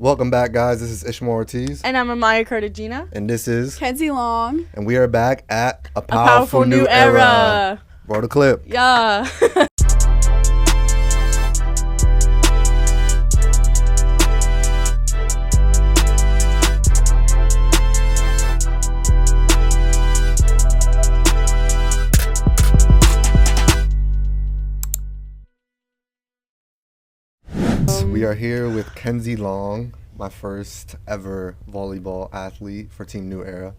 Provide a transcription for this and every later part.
Welcome back, guys. This is Ishmael Ortiz. And I'm Amaya Cartagena. And this is Kenzie Long. And we are back at a powerful new era. Roll the clip. Yeah. We are here with Kenzie Long, my first ever volleyball athlete for Team New Era.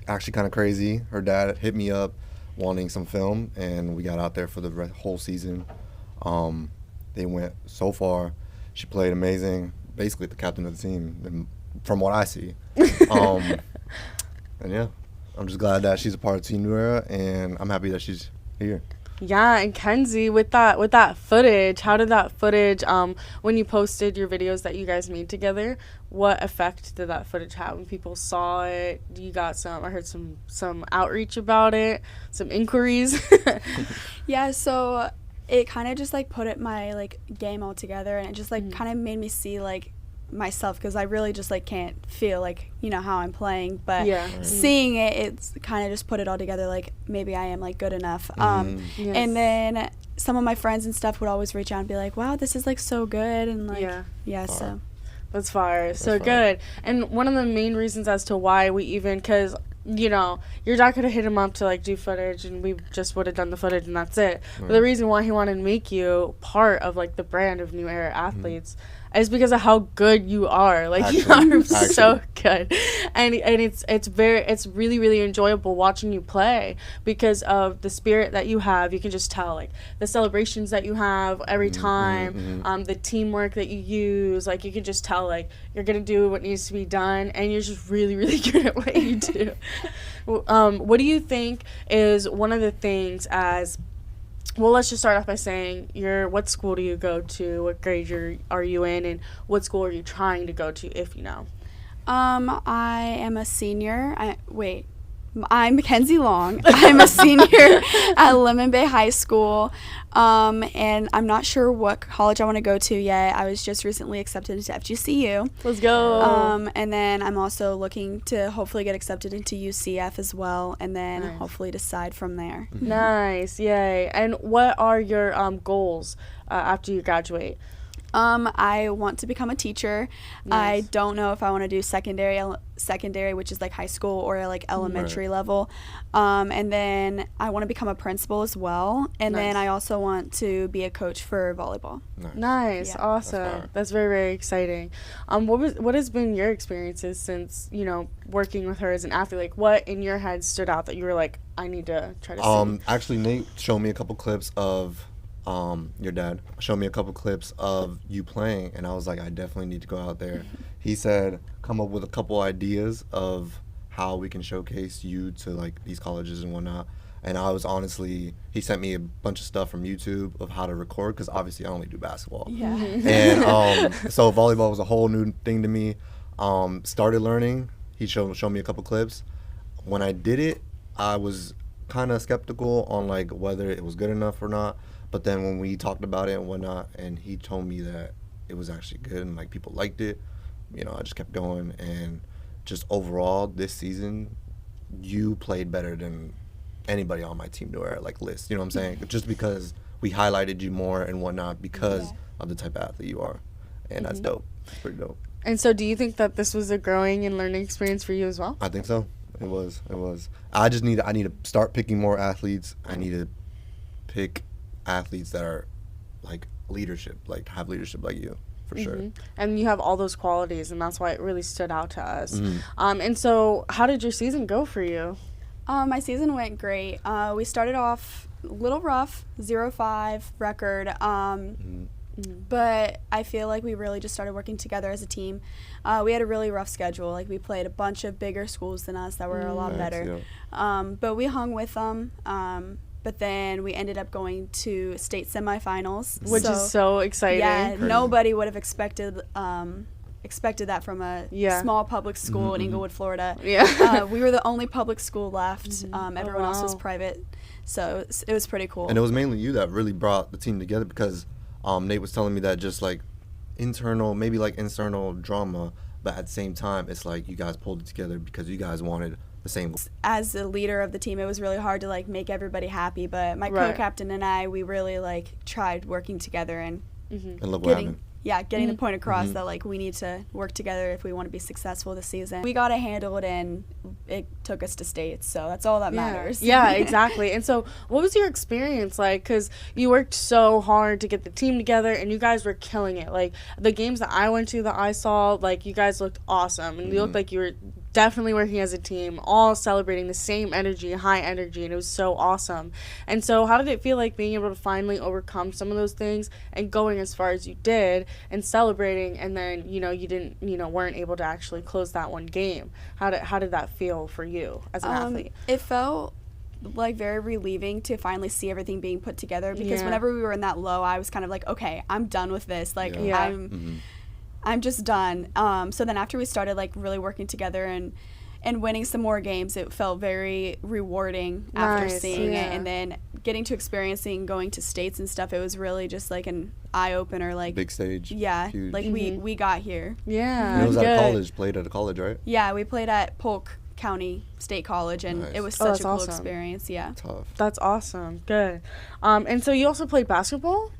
Actually kind of crazy. Her dad hit me up wanting some film, and we got out there for the whole season. They went so far. She played amazing, basically the captain of the team, from what I see. And yeah, I'm just glad that she's a part of Team New Era, and I'm happy that she's here. Yeah, and Kenzie, with that footage, how did that footage, when you posted your videos that you guys made together, what effect did that footage have when people saw it? You got I heard some outreach about it, some inquiries. Yeah, so it kind of just put my game all together, and it just kind of made me see myself, because I really just can't feel how I'm playing, but seeing it, it's kind of just put it all together, maybe I am good enough. Yes. And then some of my friends and stuff would always reach out and be like, wow, this is so good, and so that's fire. So good. And one of the main reasons as to why we even, because your dad could have hit him up to do footage, and we just would have done the footage and that's it. But the reason why he wanted to make you part of the brand of New Era athletes is because of how good you are. You are so good, and it's really, really enjoyable watching you play because of the spirit that you have. You can just tell the celebrations that you have every time, the teamwork that you use. You can just tell you're gonna do what needs to be done, and you're just really, really good at what you do. What do you think is one of the things as well, let's just start off by saying what school do you go to, what grade are you in, and what school are you trying to go to, if you know? I am a senior. I'm Kenzie Long. I'm a senior at Lemon Bay High School, and I'm not sure what college I want to go to yet. I was just recently accepted into FGCU. Let's go. And then I'm also looking to hopefully get accepted into UCF as well, and then hopefully decide from there. Nice, yay. And what are your goals after you graduate? I want to become a teacher. Nice. I don't know if I want to do secondary, which is high school, or elementary level. And then I want to become a principal as well. And then I also want to be a coach for volleyball. Nice. Yeah. Awesome. That's very, very exciting. What has been your experiences since, working with her as an athlete? What in your head stood out that you were I need to try to see? Actually, Nate showed me a couple clips of your dad showed me a couple clips of you playing, and I was like, I definitely need to go out there. He said, come up with a couple ideas of how we can showcase you to these colleges and whatnot. And I was honestly, he sent me a bunch of stuff from YouTube of how to record, because obviously I only do basketball. Yeah. And so volleyball was a whole new thing to me. Started learning. He showed me a couple clips. When I did it, I was kind of skeptical on whether it was good enough or not. But then when we talked about it and whatnot, and he told me that it was actually good and people liked it, I just kept going. And just overall this season, you played better than anybody on my Team New Era list. You know what I'm saying? Just because we highlighted you more and whatnot because of the type of athlete you are, and that's dope. It's pretty dope. And so, do you think that this was a growing and learning experience for you as well? I think so. It was. I need to start picking more athletes. I need to pick athletes that are leadership, have leadership like you, for sure. And you have all those qualities, and that's why it really stood out to us. And so how did your season go for you? My season went great. We started off a little rough, 0-5 record, but I feel we really just started working together as a team. We had a really rough schedule. We played a bunch of bigger schools than us that were a lot better. Yeah. But we hung with them. But then we ended up going to state semifinals, which is so exciting. Yeah, nobody would have expected that from a small public school in Inglewood, Florida. Yeah, we were the only public school left. Everyone else was private, so it was pretty cool. And it was mainly you that really brought the team together, because Nate was telling me that just internal drama, but at the same time, it's like you guys pulled it together because you guys wanted the same. As the leader of the team, it was really hard to like make everybody happy, but my co-captain and I, we really like tried working together and And look what happened. getting the point across that like we need to work together if we want to be successful this season. We got it handled, and it took us to states, so that's all that matters. Yeah, exactly. And so what was your experience like? Because you worked so hard to get the team together, and you guys were killing it. Like, the games that I went to, that I saw, like, you guys looked awesome, and you looked like you were definitely working as a team, all celebrating the same energy, high energy, and it was so awesome. And so how did it feel like being able to finally overcome some of those things and going as far as you did and celebrating, and then, you know, you didn't, you know, weren't able to actually close that one game? How did that feel for you as an athlete? It felt like very relieving to finally see everything being put together, because whenever we were in that low, I was kind of like, okay, I'm done with this. Like, I'm just done. So then after we started like really working together and winning some more games, it felt very rewarding after seeing it, and then getting to experiencing going to states and stuff. It was really just like an eye opener, like big stage. Yeah, huge. like we got here. Yeah, and it was at a college. Played at a college, right? Yeah, we played at Polk County State College, and it was such a cool experience. Yeah, tough. That's awesome. Good. And so you also played basketball.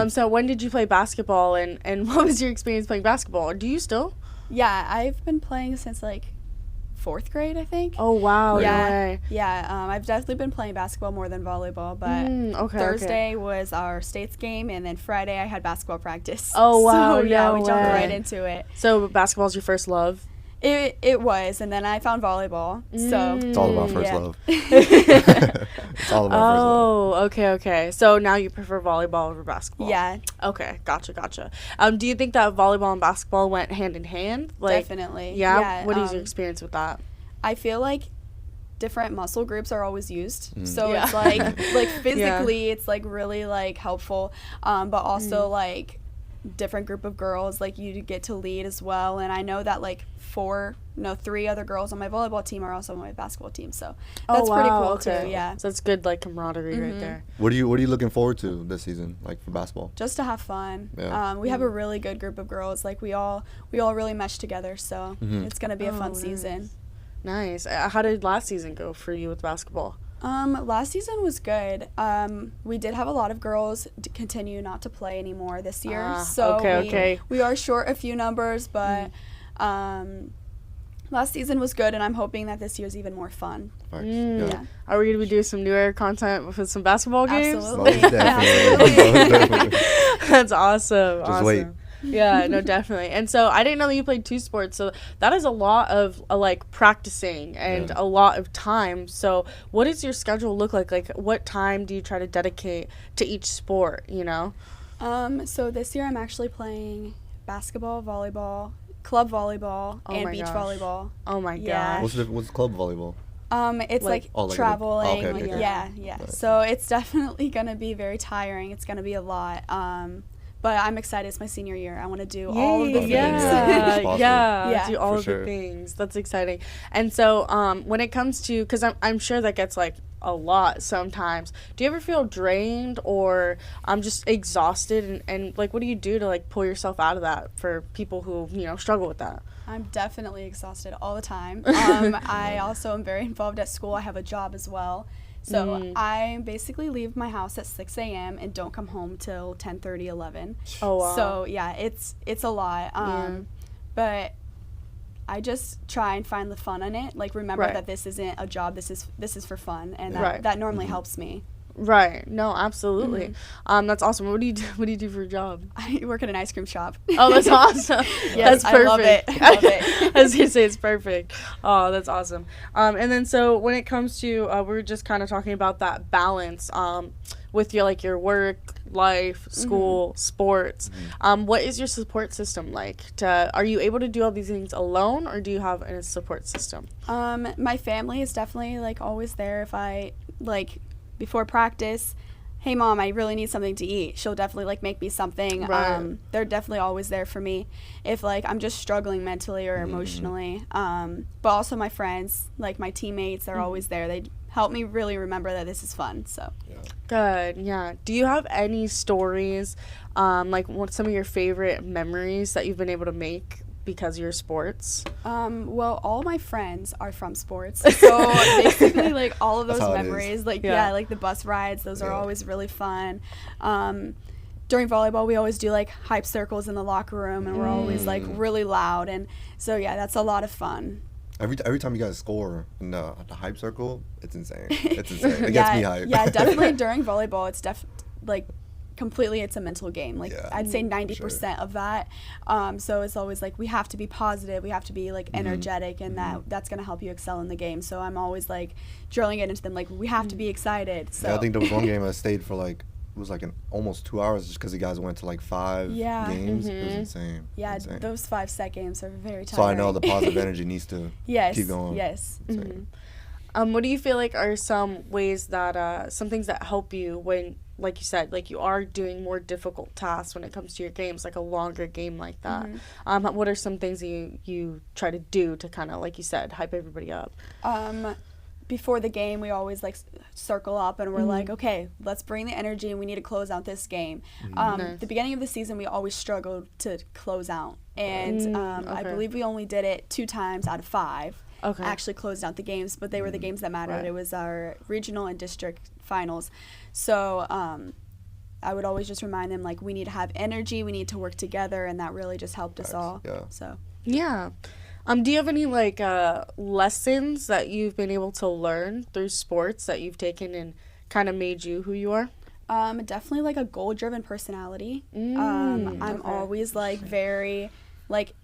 So when did you play basketball, and what was your experience playing basketball? Do you still? Yeah, I've been playing since like 4th grade, I think. Oh wow. Yeah. I've definitely been playing basketball more than volleyball, but Thursday was our states game, and then Friday I had basketball practice. Oh wow. So yeah, we jumped right into it. So basketball's your first love? It was, and then I found volleyball. So it's all about first love. It's all about first love. Okay. So now you prefer volleyball over basketball? Yeah. Okay, gotcha. Do you think that volleyball and basketball went hand in hand? Like, definitely. Yeah. What is your experience with that? I feel like different muscle groups are always used, so it's like physically it's like really like helpful, but also like different group of girls, like you get to lead as well. And I know that like 3 other girls on my volleyball team are also on my basketball team, so that's pretty cool too. Yeah, so that's good, like camaraderie right there. What are you looking forward to this season, like for basketball? Just to have fun. We have a really good group of girls, like we all really mesh together, so it's gonna be a fun season. Nice. How did last season go for you with basketball? Last season was good. We did have a lot of girls continue not to play anymore this year, so we are short a few numbers, but last season was good, and I'm hoping that this year's even more fun. Yeah. Are we going to be doing some newer content with some basketball games? Absolutely. Definitely. That's awesome. Just wait. Yeah, no, definitely. And so I didn't know that you played 2 sports, so that is a lot of like practicing and a lot of time. So what does your schedule look like? Like, what time do you try to dedicate to each sport, you know? So this year I'm actually playing basketball, volleyball, club volleyball, and beach volleyball. Oh my gosh. What's club volleyball? It's like traveling. Yeah. Right. So it's definitely going to be very tiring. It's going to be a lot. But I'm excited. It's my senior year. I want to do all of the things. Do all of the things. That's exciting. And so when it comes to, because I'm sure that gets like a lot sometimes, do you ever feel drained or just exhausted? And like, what do you do to like pull yourself out of that for people who, you know, struggle with that? I'm definitely exhausted all the time. I also am very involved at school. I have a job as well. So I basically leave my house at 6 a.m. and don't come home till 10:30, 11. Oh, wow. So, yeah, it's a lot. But I just try and find the fun in it. Like, remember that this isn't a job. This is for fun. And that normally helps me. Right. No, absolutely. That's awesome. What do you do for a job? I work at an ice cream shop. Oh, that's awesome. Yes, that's perfect. I love it. I was going to say it's perfect. Oh, that's awesome. And then so when it comes to, we were just kind of talking about that balance with your work, life, school, sports. What is your support system like? Are you able to do all these things alone, or do you have a support system? My family is definitely like always there. If I like before practice, hey mom, I really need something to eat, she'll definitely like make me something. Right. They're definitely always there for me if like I'm just struggling mentally or emotionally. But also my friends, like my teammates, they're always there. They helped me really remember that this is fun. So Good. Yeah. Do you have any stories, like what some of your favorite memories that you've been able to make because of your sports? Well, all my friends are from sports, so basically like all of those memories, like like the bus rides, those are always really fun. During volleyball, we always do like hype circles in the locker room, and we're always like really loud, and so that's a lot of fun. Every time you guys score in the hype circle, it's insane. It's insane. It gets me hype. Yeah, definitely during volleyball, it's like completely it's a mental game. Like I'd say 90% of that. So it's always like we have to be positive, we have to be like energetic, and that's gonna help you excel in the game. So I'm always like drilling it into them, like we have to be excited. So I think there was one game I stayed for like, it was like almost 2 hours just because you guys went to like 5 games. It was insane. Yeah, insane. Those 5 set games are very tiring. So I know the positive energy needs to keep going. Yes. What do you feel like are some ways that some things that help you when, like you said, like you are doing more difficult tasks when it comes to your games, like a longer game like that? What are some things that you try to do to kind of, like you said, hype everybody up? Before the game, we always like circle up and we're like, okay, let's bring the energy and we need to close out this game. The beginning of the season, we always struggled to close out, and I believe we only did it 2 times out of 5. Actually closed out the games, but they were the games that mattered. It was our regional and district finals. So I would always just remind them, like, we need to have energy, we need to work together, and that really just helped us all. So do you have any like lessons that you've been able to learn through sports that you've taken and kind of made you who you are? Definitely like a goal-driven personality. I'm always like very like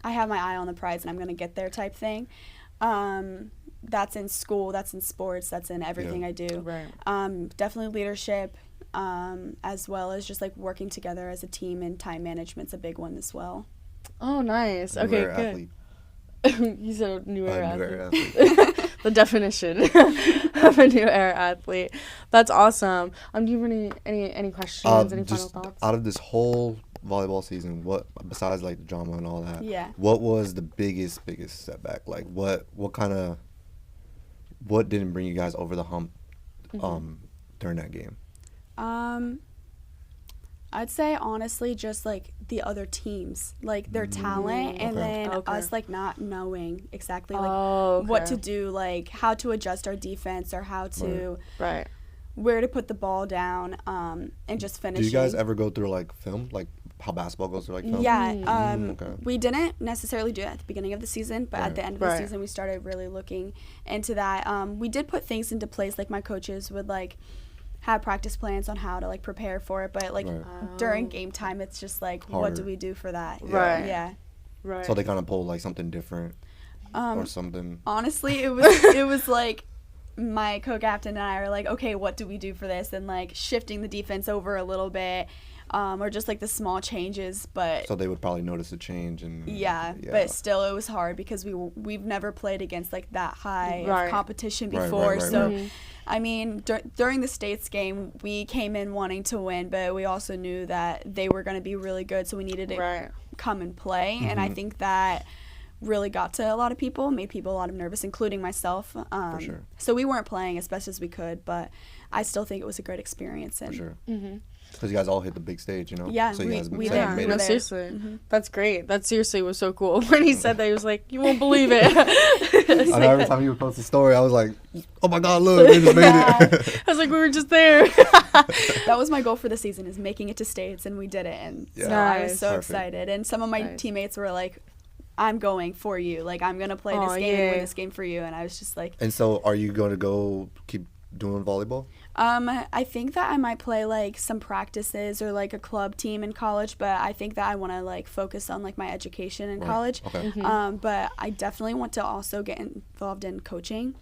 I have my eye on the prize and I'm gonna get there type thing. That's in school, that's in sports, that's in everything I do. Definitely leadership, as well as just like working together as a team, and time management's a big one as well. Oh, nice. Okay, good. Athlete. You said a new era athlete. The definition of a new era athlete. That's awesome. Do you have any questions? Any final thoughts? Out of this whole volleyball season, what, besides like the drama and all that, what was the biggest setback? Like what didn't bring you guys over the hump during that game? I'd say honestly just like the other teams, like their talent, and then us like not knowing exactly like what to do, like how to adjust our defense or how to where to put the ball down, and just finishing. Do you guys ever go through like film, like how basketball goes through like film? Yeah, we didn't necessarily do it at the beginning of the season, but at the end of the season we started really looking into that. We did put things into place, like my coaches would like have practice plans on how to like prepare for it, but like during game time it's just like harder. What do we do for that? So they kind of pulled like something different or something. Honestly, it was like my co-captain and I are like, okay, what do we do for this, and like shifting the defense over a little bit, or just like the small changes. But so they would probably notice a change, and but still it was hard because we've never played against like that high of competition before. I mean, during the States game, we came in wanting to win, but we also knew that they were going to be really good, so we needed to come and play. And I think that really got to a lot of people, made people a lot of nervous, including myself. For sure. So we weren't playing as best as we could, but I still think it was a great experience. And for sure. Because you guys all hit the big stage, you know? Yeah, so you guys we did. made it. Seriously. That's great. That seriously was so cool. When he said that, he was like, you won't believe it. I know every time you would post a story, I was like, oh my God, look, they just made it. I was like, we were just there. That was my goal for the season, is making it to States, and we did it. And so I was so excited. And some of my teammates were like, I'm going for you. Like, I'm going to play this game and win this game for you. And I was just like. And so are you going to go keep doing volleyball? I think that I might play like some practices or like a club team in college, but I think that I want to like focus on like my education in college. But I definitely want to also get involved in coaching,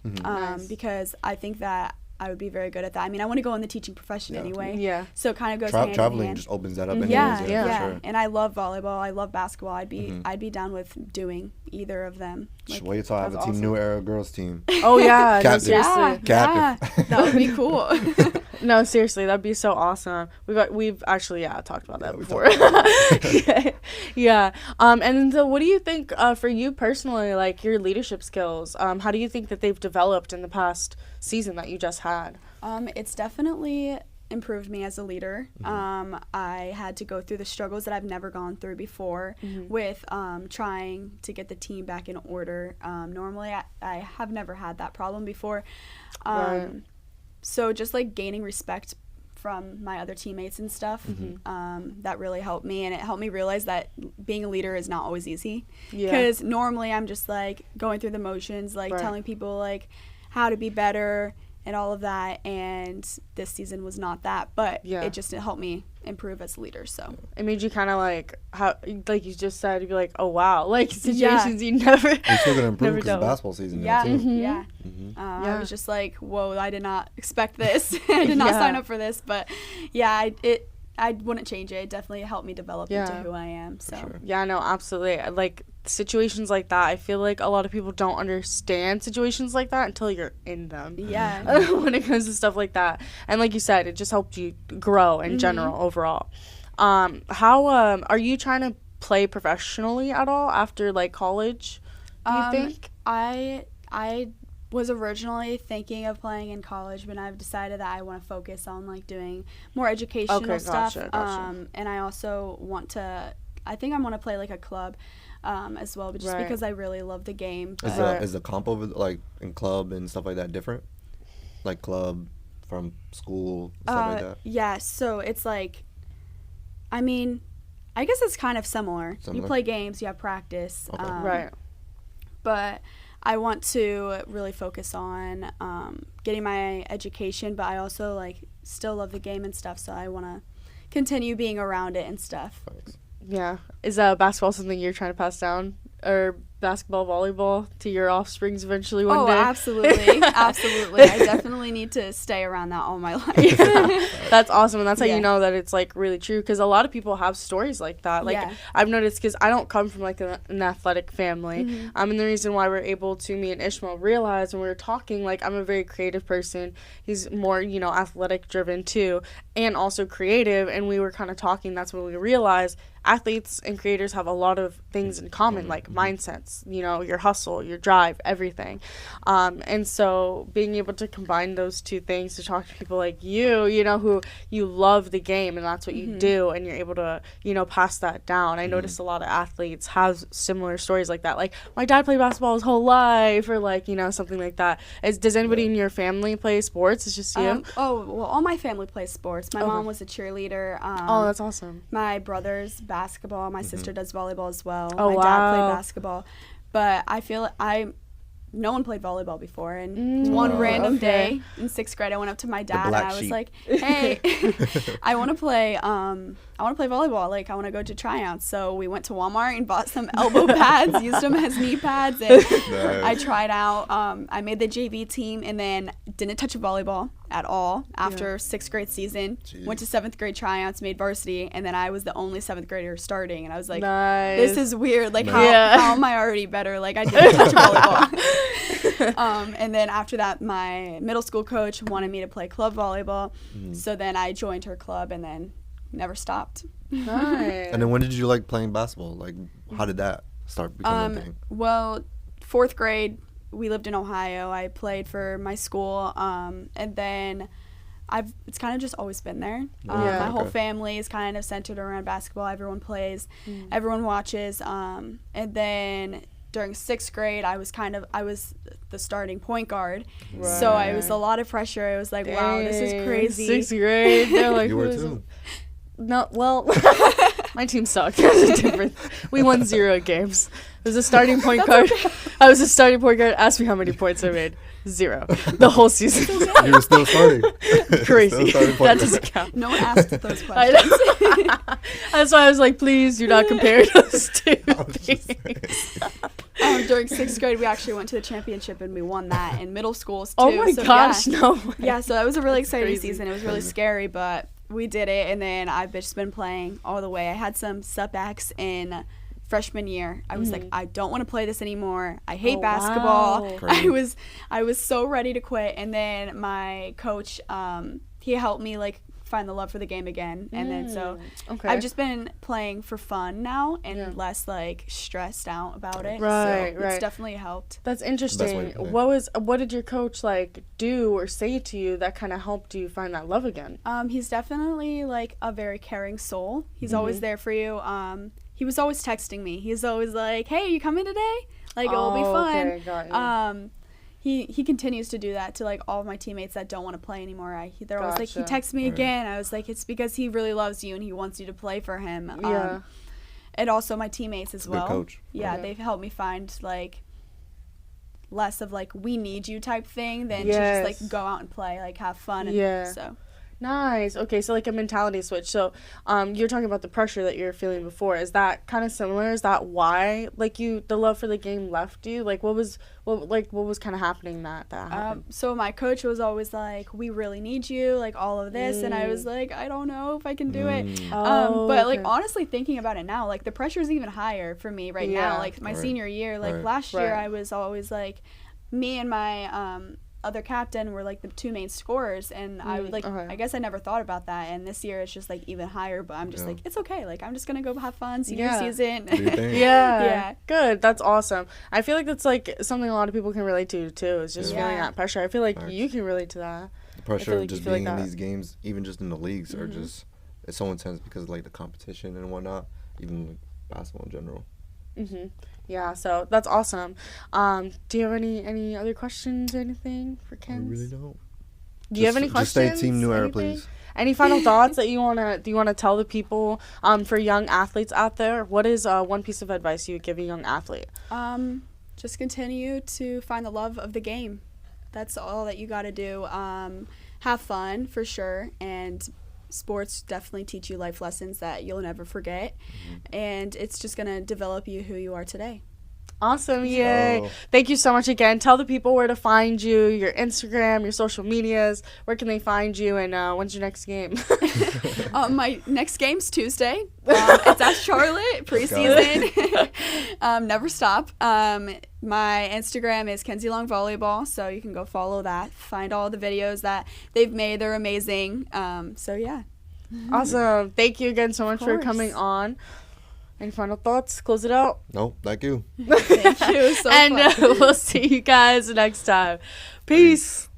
because I think that I would be very good at that. I mean, I want to go in the teaching profession anyway. So it kind of goes hand in traveling hand. Just opens that up. For sure. And I love volleyball. I love basketball. I'd be down with doing either of them. Like, wait till I have a Team New Era girls team. Oh yeah, Captain. That would be cool. No, seriously, that'd be so awesome. We've actually talked about that before. Yeah. And so what do you think for you personally, like your leadership skills? How do you think that they've developed in the past season that you just had? It's definitely improved me as a leader. I had to go through the struggles that I've never gone through before with trying to get the team back in order. Normally, I have never had that problem before. So just like gaining respect from my other teammates and stuff, that really helped me, and it helped me realize that being a leader is not always easy. Because normally I'm just like going through the motions, like telling people like how to be better and all of that, and this season was not that, but it helped me improve as a leader. So it made you kind of like, how, like you just said, you'd be like, oh wow, like situations you never you're still gonna improve because basketball season now too. I was just like, whoa, I did not expect this. I did not sign up for this, but I wouldn't change it. It definitely helped me develop into who I am. So yeah, no, absolutely. Like situations like that, I feel like a lot of people don't understand situations like that until you're in them. Yeah. When it comes to stuff like that, and like you said, it just helped you grow in general overall. How are you trying to play professionally at all after like college? Do you think? I was originally thinking of playing in college, but I've decided that I want to focus on like doing more educational stuff. Gotcha. And I also want to, I think I want to play like a club as well, but just because I really love the game. Is the comp over like in club and stuff like that different? Like club from school, stuff like that? Yeah, so it's like, I mean, I guess it's kind of similar. You play games, you have practice. Okay. But I want to really focus on getting my education, but I also like still love the game and stuff, so I want to continue being around it and stuff. Thanks. Yeah. Is basketball something you're trying to pass down, or basketball, volleyball to your offsprings eventually one day? Oh, absolutely. Absolutely. I definitely need to stay around that all my life. That's awesome, and that's how you know that it's like really true, because a lot of people have stories like that. Like I've noticed, because I don't come from like an athletic family, and the reason why we're able to, me and Ishmael, realize when we were talking, like I'm a very creative person. He's more, athletic driven too, and also creative, and we were kind of talking, that's when we realized athletes and creators have a lot of things in common, like mindsets, your hustle, your drive, everything. And so being able to combine those two things to talk to people like you, who you love the game and that's what you do, and you're able to, pass that down. I noticed a lot of athletes have similar stories like that. Like, my dad played basketball his whole life, or like, something like that. Does anybody in your family play sports? It's just you? Well, all my family plays sports. My mom was a cheerleader. Oh, that's awesome. My brother's basketball. My sister does volleyball as well. Oh, my dad played basketball. But I feel no one played volleyball before, and one random day in 6th grade I went up to my dad and I was like, hey, I want to play volleyball, like I want to go to tryouts. So we went to Walmart and bought some elbow pads, used them as knee pads, and I tried out. I made the JV team, and then didn't touch a volleyball at all after 6th grade season. Went to 7th grade tryouts, made varsity, and then I was the only 7th grader starting, and I was like, this is weird, like how am I already better, like I didn't touch a volleyball. And then after that, my middle school coach wanted me to play club volleyball, so then I joined her club and then never stopped. Nice. And then when did you like playing basketball? Like, how did that start becoming a thing? Well, 4th grade, we lived in Ohio. I played for my school, and then it's kind of just always been there. My whole family is kind of centered around basketball. Everyone plays, everyone watches, and then during 6th grade, I was the starting point guard, so it was a lot of pressure. It was like, wow, this is crazy. 6th grade, they're like, you were too. No, well, my team sucked. It was different. We won 0 games. I was a starting point guard. Okay. I was a starting point guard. Ask me how many points I made. 0. The whole season. You were still starting. Crazy. That doesn't count. No one asked those questions. That's why I was like, please do not compare those two things. During 6th grade, we actually went to the championship and we won that in middle schools too. Oh my gosh, no way. Yeah, so that was a really exciting season. It was really scary, but we did it, and then I've just been playing all the way. I had some setbacks in freshman year. I was like, I don't want to play this anymore. I hate basketball. Wow. I was so ready to quit, and then my coach, he helped me like find the love for the game again, and then so I've just been playing for fun now and less like stressed out about it. Right, so it's definitely helped. That's interesting. What did your coach like do or say to you that kind of helped you find that love again? He's definitely like a very caring soul. He's always there for you. He was always texting me. He's always like, "Hey, you coming today? Like, it'll be fun." Okay, got you. He continues to do that to like all of my teammates that don't want to play anymore. They're always like, he texts me again. I was like, it's because he really loves you and he wants you to play for him. And also my teammates as well. Good coach. Yeah, they've helped me find like less of like we need you type thing than to just like go out and play, like have fun. And so. Nice. Okay, so like a mentality switch. So, you're talking about the pressure that you're feeling before. Is that kind of similar? Is that why, like, the love for the game left you? Like, what was kind of happening that happened? So my coach was always like, "We really need you," like all of this, and I was like, "I don't know if I can do it." But like honestly, thinking about it now, like the pressure is even higher for me right now. Like my senior year, like last year, I was always like, me and my other captain were like the two main scorers, and I would like I guess I never thought about that, and this year it's just like even higher, but I'm just like, it's okay, like I'm just gonna go have fun senior season. Good, that's awesome. I feel like that's like something a lot of people can relate to too, is just feeling that pressure. I feel like you can relate to that. The pressure of just being in these games, even just in the leagues, are just, it's so intense because of like the competition and whatnot, even like basketball in general. Yeah, so that's awesome. Do you have any other questions or anything for Ken? I really don't. Do you have any questions? Just stay Team New Era, please. Any final thoughts that you wanna tell the people for young athletes out there? What is one piece of advice you would give a young athlete? Just continue to find the love of the game. That's all that you got to do. Have fun for sure, and sports definitely teach you life lessons that you'll never forget, and it's just going to develop you who you are today. Awesome. Yay. Thank you so much again. Tell the people where to find you, your Instagram, your social medias. Where can they find you, and when's your next game? My next game's Tuesday. It's at Charlotte, preseason. Never stop. My Instagram is Kenzie Long Volleyball, so you can go follow that. Find all the videos that they've made. They're amazing. So, yeah. Awesome. Thank you again so much for coming on. Any final thoughts? Close it out? No, thank you. Thank you. So and we'll see you guys next time. Peace.